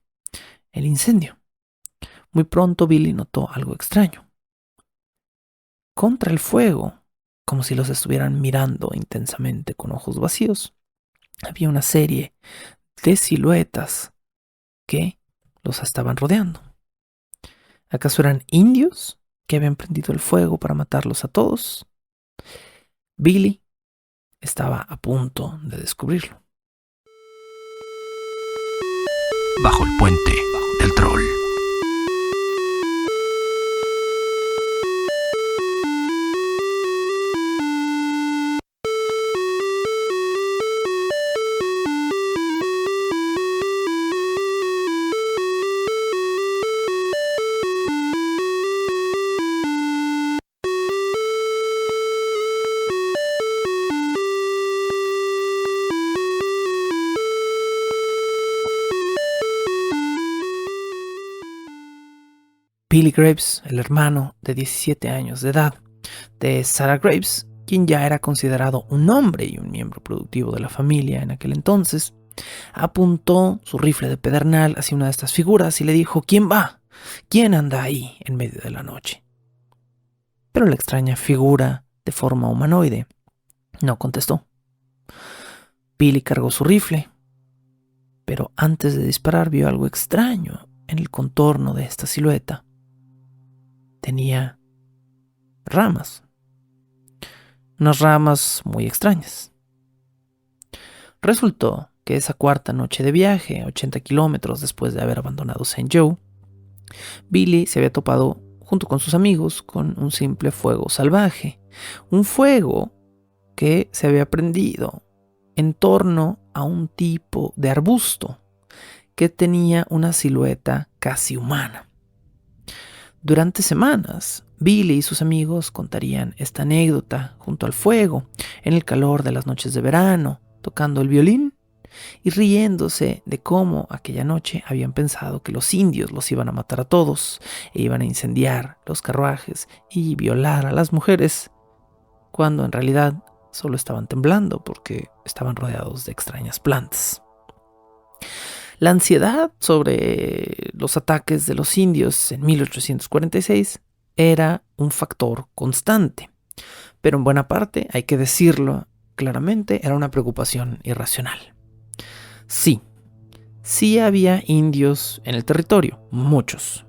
el incendio. Muy pronto Billy notó algo extraño. Contra el fuego, como si los estuvieran mirando intensamente con ojos vacíos, había una serie de siluetas que los estaban rodeando. ¿Acaso eran indios que habían prendido el fuego para matarlos a todos? Billy estaba a punto de descubrirlo. Bajo el puente del troll. Billy Graves, el hermano de 17 años de edad de Sarah Graves, quien ya era considerado un hombre y un miembro productivo de la familia en aquel entonces, apuntó su rifle de pedernal hacia una de estas figuras y le dijo: ¿Quién va? ¿Quién anda ahí en medio de la noche? Pero la extraña figura de forma humanoide no contestó. Billy cargó su rifle, pero antes de disparar vio algo extraño en el contorno de esta silueta. Tenía ramas, unas ramas muy extrañas. Resultó que esa cuarta noche de viaje, 80 kilómetros después de haber abandonado St. Joe, Billy se había topado junto con sus amigos con un simple fuego salvaje, un fuego que se había prendido en torno a un tipo de arbusto que tenía una silueta casi humana. Durante semanas, Billy y sus amigos contarían esta anécdota junto al fuego, en el calor de las noches de verano, tocando el violín y riéndose de cómo aquella noche habían pensado que los indios los iban a matar a todos e iban a incendiar los carruajes y violar a las mujeres, cuando en realidad solo estaban temblando porque estaban rodeados de extrañas plantas. La ansiedad sobre los ataques de los indios en 1846 era un factor constante, pero en buena parte, hay que decirlo claramente, era una preocupación irracional. Sí había indios en el territorio, muchos.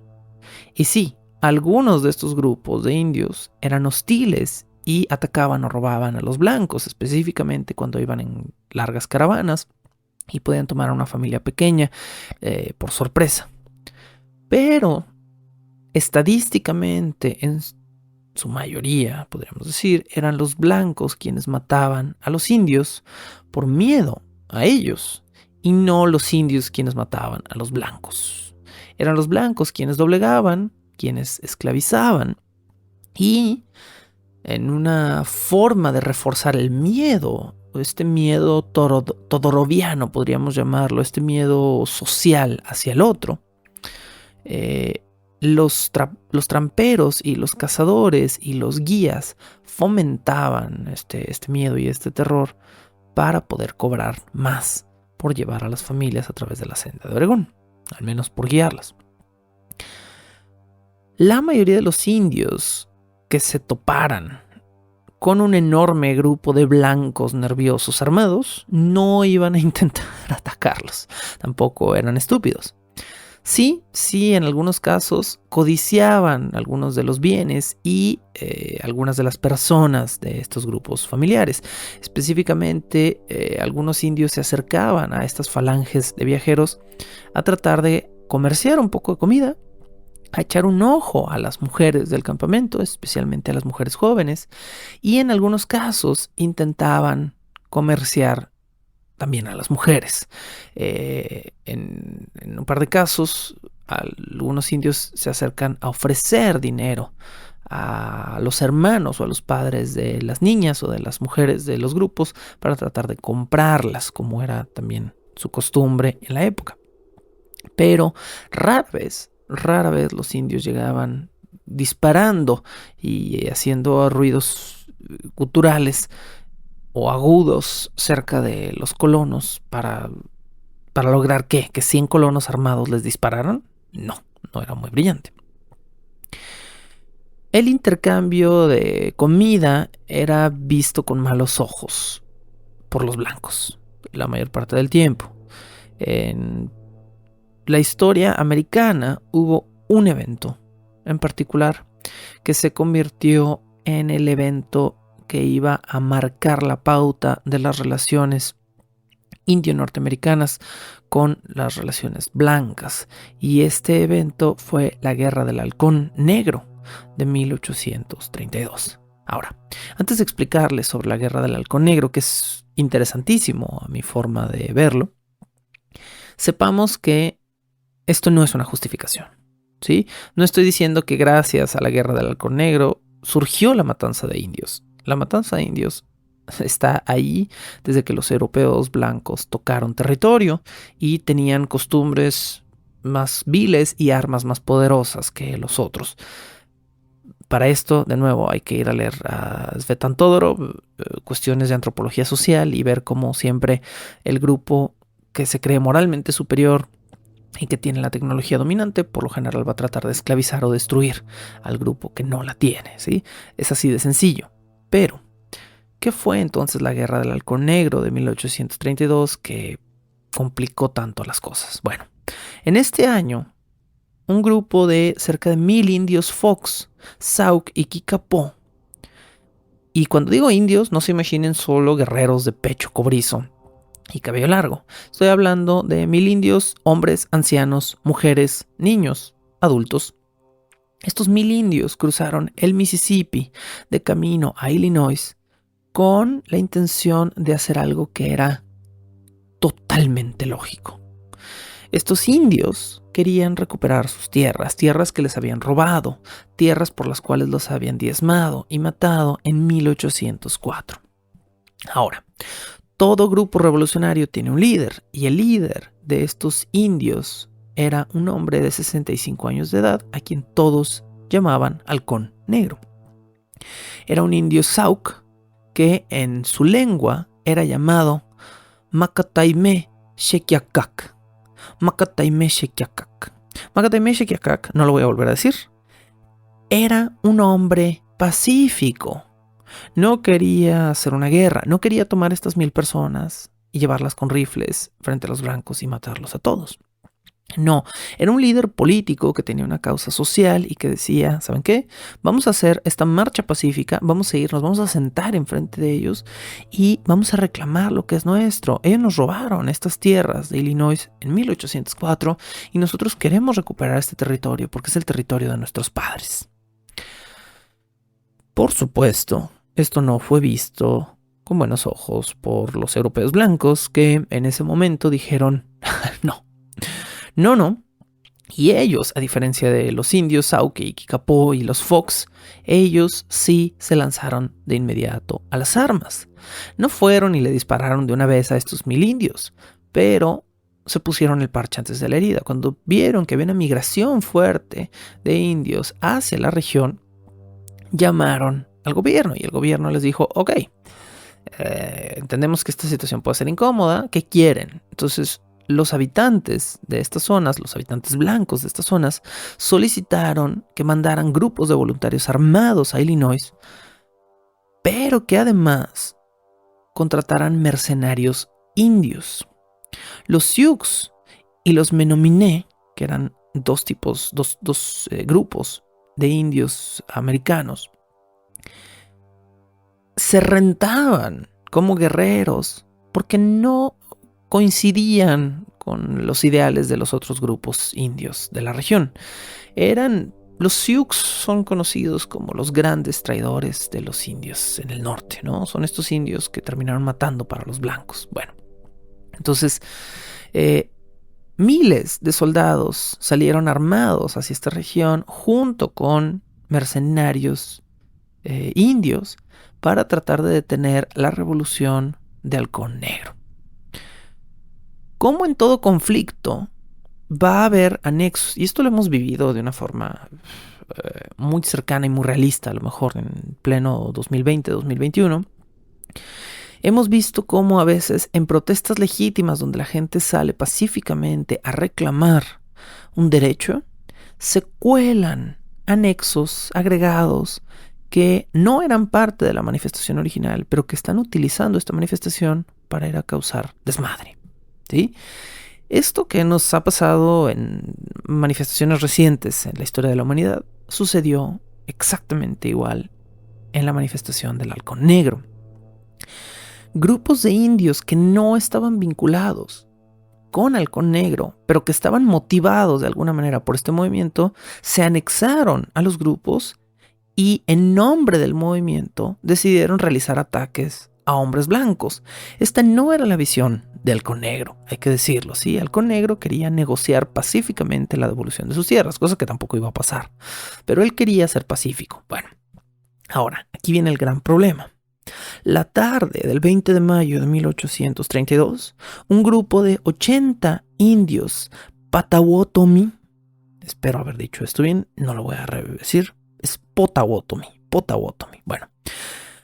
Y sí, algunos de estos grupos de indios eran hostiles y atacaban o robaban a los blancos, específicamente cuando iban en largas caravanas y podían tomar a una familia pequeña por sorpresa. Pero estadísticamente, en su mayoría, podríamos decir, eran los blancos quienes mataban a los indios por miedo a ellos, y no los indios quienes mataban a los blancos. Eran los blancos quienes doblegaban, quienes esclavizaban, y en una forma de reforzar el miedo, este miedo todoroviano, podríamos llamarlo, este miedo social hacia el otro, los tramperos y los cazadores y los guías fomentaban este miedo y este terror para poder cobrar más por llevar a las familias a través de la senda de Oregón, al menos por guiarlas. La mayoría de los indios que se toparan con un enorme grupo de blancos nerviosos armados no iban a intentar atacarlos, tampoco eran estúpidos. Sí, en algunos casos codiciaban algunos de los bienes y algunas de las personas de estos grupos familiares. Específicamente, algunos indios se acercaban a estas falanges de viajeros a tratar de comerciar un poco de comida, a echar un ojo a las mujeres del campamento, especialmente a las mujeres jóvenes, y en algunos casos intentaban comerciar también a las mujeres. En un par de casos, algunos indios se acercan a ofrecer dinero a los hermanos o a los padres de las niñas o de las mujeres de los grupos para tratar de comprarlas, como era también su costumbre en la época. Pero rara vez los indios llegaban disparando y haciendo ruidos guturales o agudos cerca de los colonos para lograr ¿qué? Que 100 colonos armados les dispararan. No era muy brillante. El intercambio de comida era visto con malos ojos por los blancos la mayor parte del tiempo. En la historia americana hubo un evento en particular que se convirtió en el evento que iba a marcar la pauta de las relaciones indio-norteamericanas con las relaciones blancas, y este evento fue la Guerra del Halcón Negro de 1832. Ahora, antes de explicarles sobre la Guerra del Halcón Negro, que es interesantísimo a mi forma de verlo, sepamos que esto no es una justificación, ¿sí? No estoy diciendo que gracias a la Guerra del Halcón Negro surgió la matanza de indios. La matanza de indios está ahí desde que los europeos blancos tocaron territorio y tenían costumbres más viles y armas más poderosas que los otros. Para esto, de nuevo, hay que ir a leer a Tzvetan Todorov, cuestiones de antropología social, y ver cómo siempre el grupo que se cree moralmente superior y que tiene la tecnología dominante, por lo general va a tratar de esclavizar o destruir al grupo que no la tiene, ¿sí? Es así de sencillo. Pero, ¿qué fue entonces la Guerra del Halcón Negro de 1832 que complicó tanto las cosas? Bueno, en este año, un grupo de cerca de 1000 indios Fox, Sauk y Kickapoo. Y cuando digo indios, no se imaginen solo guerreros de pecho cobrizo y cabello largo. Estoy hablando de 1000 indios, hombres, ancianos, mujeres, niños, adultos. Estos 1000 indios cruzaron el Mississippi de camino a Illinois con la intención de hacer algo que era totalmente lógico. Estos indios querían recuperar sus tierras, tierras que les habían robado, tierras por las cuales los habían diezmado y matado en 1804. Ahora, todo grupo revolucionario tiene un líder, y el líder de estos indios era un hombre de 65 años de edad, a quien todos llamaban Halcón Negro. Era un indio Sauk que en su lengua era llamado Makataime Shekiakak. Makataime Shekiakak. Makataime Shekiakak, no lo voy a volver a decir, era un hombre pacífico. No quería hacer una guerra, no quería tomar estas 1000 personas y llevarlas con rifles frente a los blancos y matarlos a todos. No, era un líder político que tenía una causa social y que decía, ¿saben qué? Vamos a hacer esta marcha pacífica, vamos a irnos, vamos a sentar enfrente de ellos y vamos a reclamar lo que es nuestro. Ellos nos robaron estas tierras de Illinois en 1804 y nosotros queremos recuperar este territorio porque es el territorio de nuestros padres. Por supuesto, esto no fue visto con buenos ojos por los europeos blancos, que en ese momento dijeron, no. Y ellos, a diferencia de los indios Sauk y Kickapoo y los Fox, ellos sí se lanzaron de inmediato a las armas. No fueron y le dispararon de una vez a estos 1000 indios, pero se pusieron el parche antes de la herida. Cuando vieron que había una migración fuerte de indios hacia la región, llamaron al gobierno y el gobierno les dijo, ok, entendemos que esta situación puede ser incómoda, ¿qué quieren? Entonces, los habitantes de estas zonas, los habitantes blancos de estas zonas, solicitaron que mandaran grupos de voluntarios armados a Illinois, pero que además contrataran mercenarios indios. Los Sioux y los Menominee, que eran dos grupos de indios americanos, se rentaban como guerreros porque no coincidían con los ideales de los otros grupos indios de la región. Los Sioux son conocidos como los grandes traidores de los indios en el norte, ¿no? Son estos indios que terminaron matando para los blancos. Bueno, entonces miles de soldados salieron armados hacia esta región junto con mercenarios indios para tratar de detener la revolución de Halcón Negro. Como en todo conflicto, va a haber anexos, y esto lo hemos vivido de una forma muy cercana y muy realista, a lo mejor en pleno 2020, 2021, Hemos visto cómo a veces en protestas legítimas donde la gente sale pacíficamente a reclamar un derecho, se cuelan anexos, agregados, que no eran parte de la manifestación original, pero que están utilizando esta manifestación para ir a causar desmadre, ¿sí? Esto que nos ha pasado en manifestaciones recientes en la historia de la humanidad sucedió exactamente igual en la manifestación del Halcón Negro. Grupos de indios que no estaban vinculados con Halcón Negro, pero que estaban motivados de alguna manera por este movimiento, se anexaron a los grupos y en nombre del movimiento decidieron realizar ataques a hombres blancos. Esta no era la visión de Halcón Negro, hay que decirlo, ¿sí? Halcón Negro quería negociar pacíficamente la devolución de sus tierras, cosa que tampoco iba a pasar, pero él quería ser pacífico. Bueno, ahora, aquí viene el gran problema. La tarde del 20 de mayo de 1832, un grupo de 80 indios Potawatomi, espero haber dicho esto bien, no lo voy a decir, es Potawatomi. Bueno,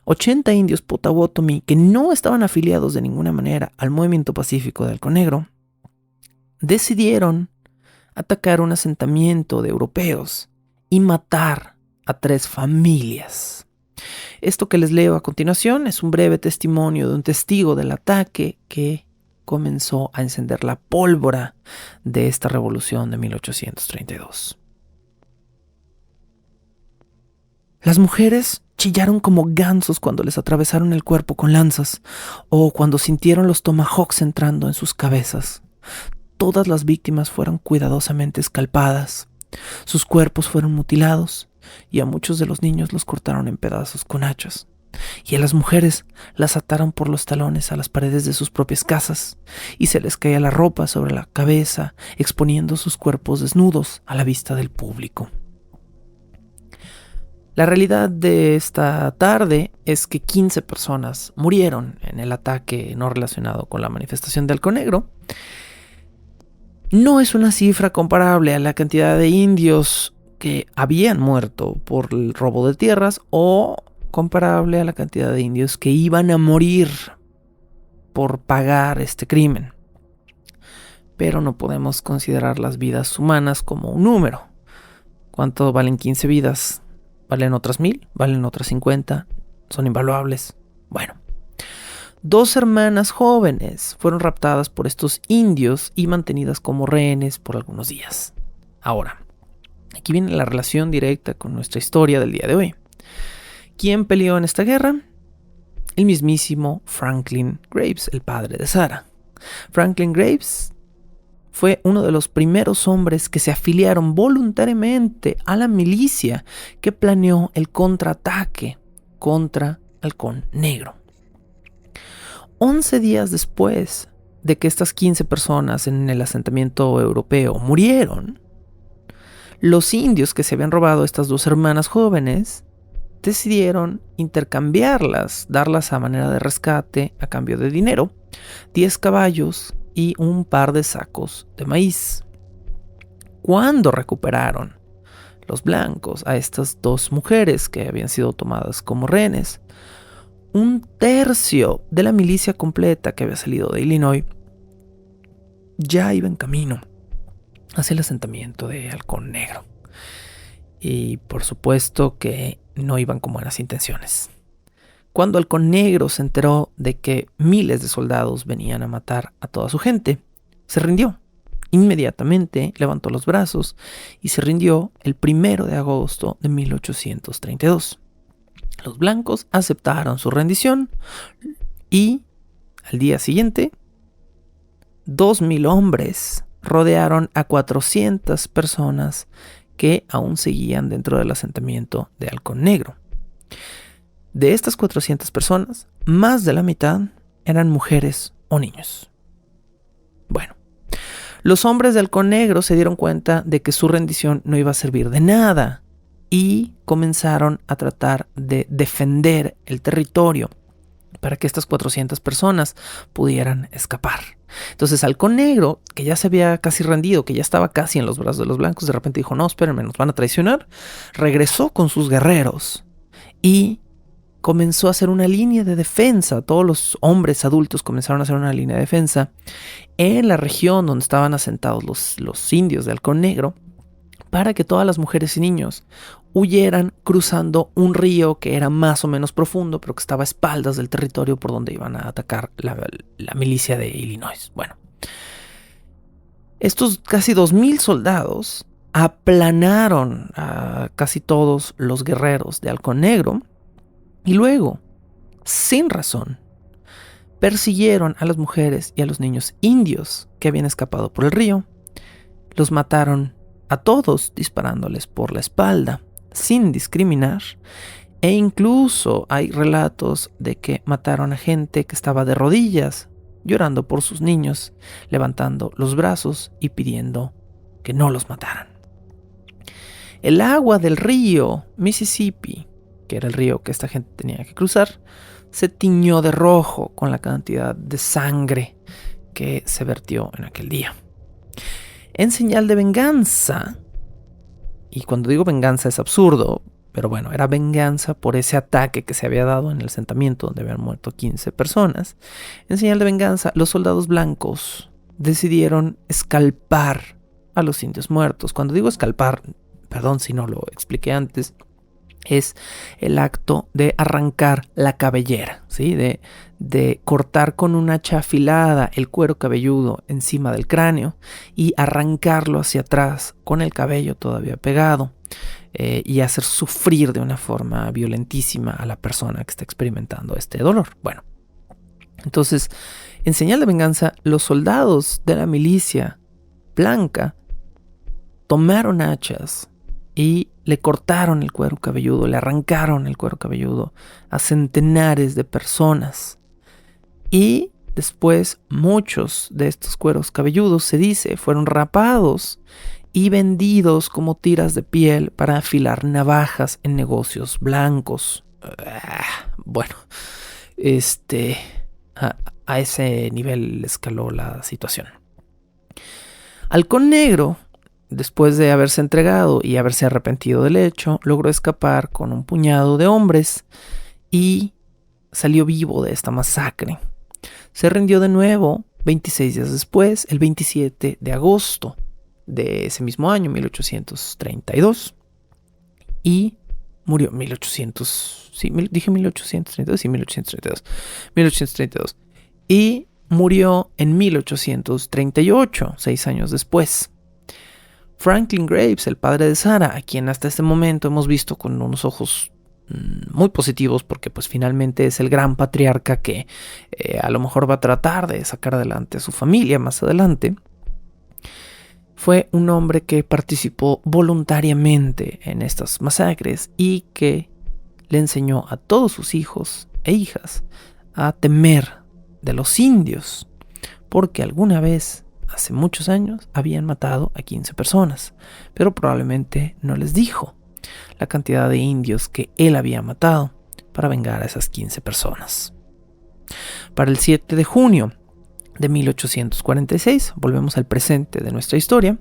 80 indios Potawatomi que no estaban afiliados de ninguna manera al movimiento pacífico de Halcón Negro, decidieron atacar un asentamiento de europeos y matar a 3 familias. Esto que les leo a continuación es un breve testimonio de un testigo del ataque que comenzó a encender la pólvora de esta revolución de 1832. Las mujeres chillaron como gansos cuando les atravesaron el cuerpo con lanzas o cuando sintieron los tomahawks entrando en sus cabezas. Todas las víctimas fueron cuidadosamente escalpadas. Sus cuerpos fueron mutilados y a muchos de los niños los cortaron en pedazos con hachas. Y a las mujeres las ataron por los talones a las paredes de sus propias casas y se les caía la ropa sobre la cabeza, exponiendo sus cuerpos desnudos a la vista del público. La realidad de esta tarde es que 15 personas murieron en el ataque no relacionado con la manifestación de Halcón Negro. No es una cifra comparable a la cantidad de indios que habían muerto por el robo de tierras o comparable a la cantidad de indios que iban a morir por pagar este crimen. Pero no podemos considerar las vidas humanas como un número. ¿Cuánto valen 15 vidas? ¿Valen otras 1000? ¿Valen otras 50? ¿Son invaluables? Bueno, 2 hermanas jóvenes fueron raptadas por estos indios y mantenidas como rehenes por algunos días. Ahora, aquí viene la relación directa con nuestra historia del día de hoy. ¿Quién peleó en esta guerra? El mismísimo Franklin Graves, el padre de Sarah. Franklin Graves fue uno de los primeros hombres que se afiliaron voluntariamente a la milicia que planeó el contraataque contra Halcón Negro. 11 días después de que estas 15 personas en el asentamiento europeo murieron, los indios que se habían robado a estas 2 hermanas jóvenes decidieron intercambiarlas, darlas a manera de rescate a cambio de dinero, 10 caballos y un par de sacos de maíz. Cuando recuperaron los blancos a estas 2 mujeres que habían sido tomadas como rehenes, 1/3 de la milicia completa que había salido de Illinois ya iba en camino hacia el asentamiento de Halcón Negro. Y por supuesto que no iban con buenas intenciones. Cuando Halcón Negro se enteró de que miles de soldados venían a matar a toda su gente, se rindió. Inmediatamente levantó los brazos y se rindió el 1 de agosto de 1832. Los blancos aceptaron su rendición y al día siguiente 2,000 hombres rodearon a 400 personas que aún seguían dentro del asentamiento de Halcón Negro. De estas 400 personas, más de la mitad eran mujeres o niños. Bueno, los hombres de Halcón Negro se dieron cuenta de que su rendición no iba a servir de nada y comenzaron a tratar de defender el territorio para que estas 400 personas pudieran escapar. Entonces Halcón Negro, que ya se había casi rendido, que ya estaba casi en los brazos de los blancos, de repente dijo, no, espérenme, nos van a traicionar. Regresó con sus guerreros y comenzó a hacer una línea de defensa. Todos los hombres adultos comenzaron a hacer una línea de defensa en la región donde estaban asentados los indios de Halcón Negro, para que todas las mujeres y niños huyeran cruzando un río que era más o menos profundo, pero que estaba a espaldas del territorio por donde iban a atacar la milicia de Illinois. Bueno, estos casi 2,000 soldados aplanaron a casi todos los guerreros de Halcón Negro y luego, sin razón, persiguieron a las mujeres y a los niños indios que habían escapado por el río. Los mataron a todos disparándoles por la espalda sin discriminar, e incluso hay relatos de que mataron a gente que estaba de rodillas llorando por sus niños, levantando los brazos y pidiendo que no los mataran. El agua del río Mississippi, que era el río que esta gente tenía que cruzar, se tiñó de rojo con la cantidad de sangre que se vertió en aquel día. En señal de venganza, y cuando digo venganza es absurdo, pero bueno, era venganza por ese ataque que se había dado en el asentamiento donde habían muerto 15 personas. En señal de venganza, los soldados blancos decidieron escalpar a los indios muertos. Cuando digo escalpar, perdón si no lo expliqué antes, es el acto de arrancar la cabellera, ¿sí? De cortar con un hacha afilada el cuero cabelludo encima del cráneo y arrancarlo hacia atrás con el cabello todavía pegado, y hacer sufrir de una forma violentísima a la persona que está experimentando este dolor. Bueno, entonces, en señal de venganza, los soldados de la milicia blanca tomaron hachas y le cortaron el cuero cabelludo, le arrancaron el cuero cabelludo a centenares de personas. Y después muchos de estos cueros cabelludos, se dice, fueron rapados y vendidos como tiras de piel para afilar navajas en negocios blancos. Bueno, a ese nivel escaló la situación. Halcón Negro, después de haberse entregado y haberse arrepentido del hecho, logró escapar con un puñado de hombres y salió vivo de esta masacre. Se rindió de nuevo 26 días después, el 27 de agosto de ese mismo año, 1832, y murió 1832, y murió en 1838, 6 años después. Franklin Graves, el padre de Sarah, a quien hasta este momento hemos visto con unos ojos muy positivos, porque pues finalmente es el gran patriarca que a lo mejor va a tratar de sacar adelante a su familia más adelante, fue un hombre que participó voluntariamente en estas masacres y que le enseñó a todos sus hijos e hijas a temer de los indios, porque alguna vez, hace muchos años, habían matado a 15 personas, pero probablemente no les dijo la cantidad de indios que él había matado para vengar a esas 15 personas. Para el 7 de junio de 1846, volvemos al presente de nuestra historia,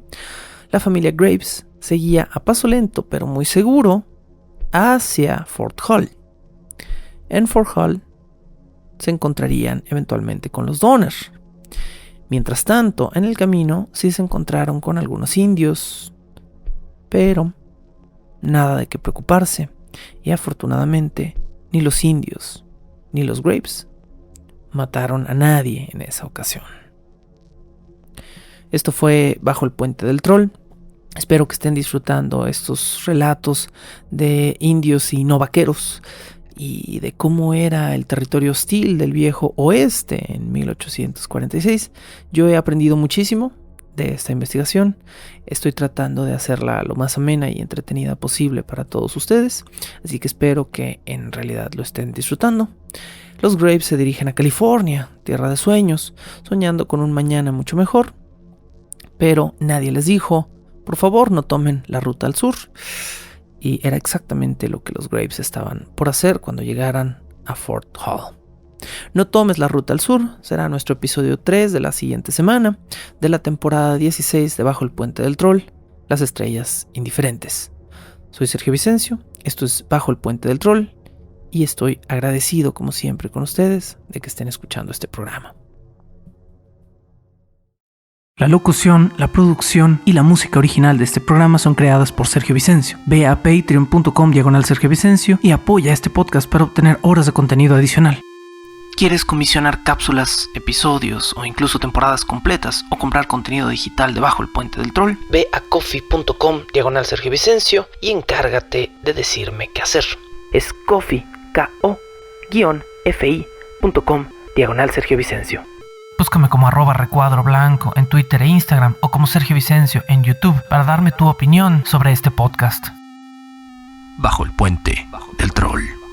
la familia Graves seguía a paso lento pero muy seguro hacia Fort Hall. En Fort Hall se encontrarían eventualmente con los Donner. Mientras tanto, en el camino sí se encontraron con algunos indios, pero nada de qué preocuparse, y afortunadamente ni los indios ni los Graves mataron a nadie en esa ocasión. Esto fue Bajo el Puente del Troll. Espero que estén disfrutando estos relatos de indios y no vaqueros y de cómo era el territorio hostil del viejo oeste en 1846. Yo he aprendido muchísimo de esta investigación. Estoy tratando de hacerla lo más amena y entretenida posible para todos ustedes, así que espero que en realidad lo estén disfrutando. Los Graves se dirigen a California, tierra de sueños, soñando con un mañana mucho mejor, pero nadie les dijo, por favor no tomen la ruta al sur, y era exactamente lo que los Graves estaban por hacer cuando llegaran a Fort Hall. No tomes la ruta al sur será nuestro episodio 3 de la siguiente semana de la temporada 16 de Bajo el Puente del Troll, las estrellas indiferentes. Soy Sergio Vicencio, esto es Bajo el Puente del Troll, y estoy agradecido como siempre con ustedes de que estén escuchando este programa. La locución, la producción y la música original de este programa son creadas por Sergio Vicencio. Ve a patreon.com/Sergio Vicencio y apoya este podcast para obtener horas de contenido adicional. ¿Quieres comisionar cápsulas, episodios o incluso temporadas completas o comprar contenido digital de Bajo el Puente del Troll? Ve a coffee.com/Sergio Vicencio y encárgate de decirme qué hacer. Es coffee, ko-fi.com/Sergio Vicencio. Búscame como @recuadroblanco en Twitter e Instagram o como Sergio Vicencio en YouTube para darme tu opinión sobre este podcast. Bajo el Puente del Troll.